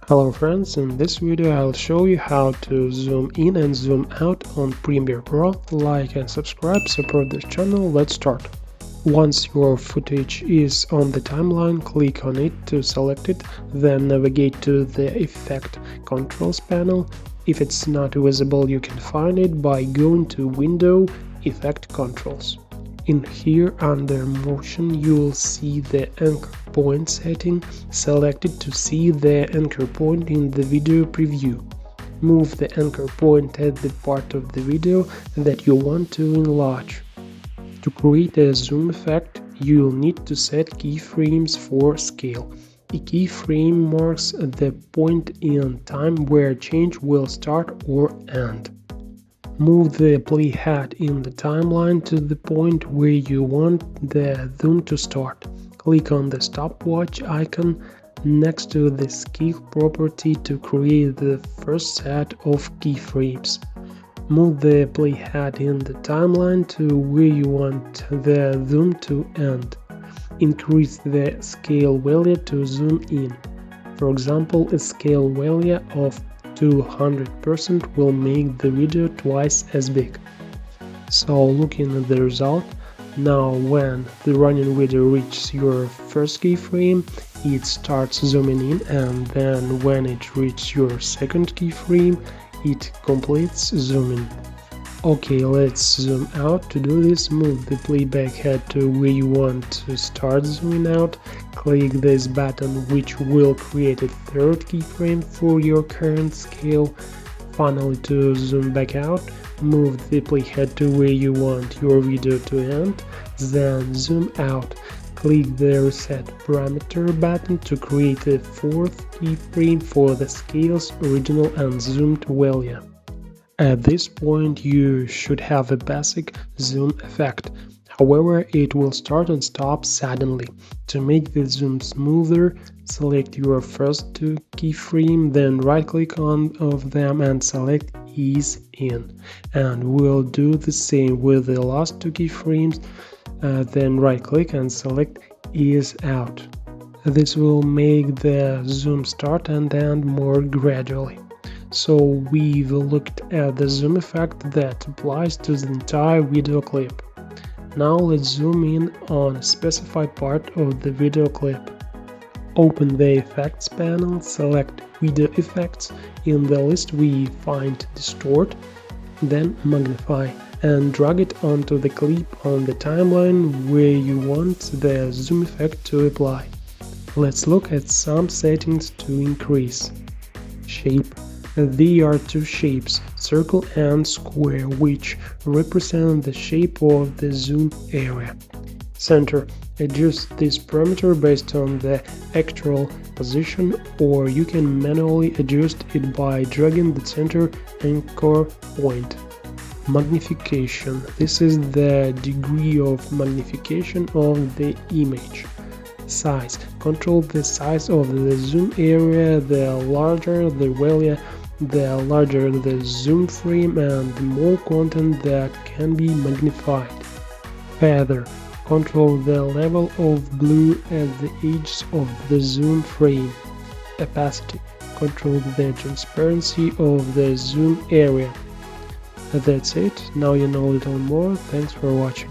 Hello friends, in this video I'll show you how to zoom in and zoom out on Premiere Pro. Like and subscribe, support this channel, let's start. Once your footage is on the timeline, click on it to select it, then navigate to the Effect Controls panel. If it's not visible, you can find it by going to Window, Effect Controls. In here under Motion you'll see the anchor point setting. Select it to see the anchor point in the video preview. Move the anchor point at the part of the video that you want to enlarge. To create a zoom effect, you'll need to set keyframes for scale. A keyframe marks the point in time where change will start or end. Move the playhead in the timeline to the point where you want the zoom to start. Click on the stopwatch icon next to the scale property to create the first set of keyframes. Move the playhead in the timeline to where you want the zoom to end. Increase the scale value to zoom in. For example, a scale value of 200% will make the video twice as big. So looking at the result, now when the running video reaches your first keyframe, it starts zooming in, and then when it reaches your second keyframe, it completes zooming. Okay, let's zoom out. To do this, move the playback head to where you want to start zooming out. Click this button, which will create a third keyframe for your current scale. Finally, to zoom back out, move the playhead to where you want your video to end, then zoom out. Click the Reset Parameter button to create a fourth keyframe for the scale's original and zoomed value. At this point you should have a basic zoom effect, however it will start and stop suddenly. To make the zoom smoother, select your first two keyframes, then right-click on them and select Ease In. And we'll do the same with the last two keyframes, then right-click and select Ease Out. This will make the zoom start and end more gradually. So we've looked at the zoom effect that applies to the entire video clip. Now let's zoom in on a specified part of the video clip. Open the Effects panel, select Video Effects. In the list we find Distort, then Magnify, and drag it onto the clip on the timeline where you want the zoom effect to apply. Let's look at some settings to increase. Shape. There are two shapes, circle and square, which represent the shape of the zoom area. Center. Adjust this parameter based on the actual position, or you can manually adjust it by dragging the center anchor point. Magnification. This is the degree of magnification of the image. Size. Control the size of the zoom area. The larger the value, the larger the zoom frame and the more content that can be magnified. Feather. Control the level of blue at the edges of the zoom frame. Opacity. Control the transparency of the zoom area. That's it. Now you know a little more. Thanks for watching.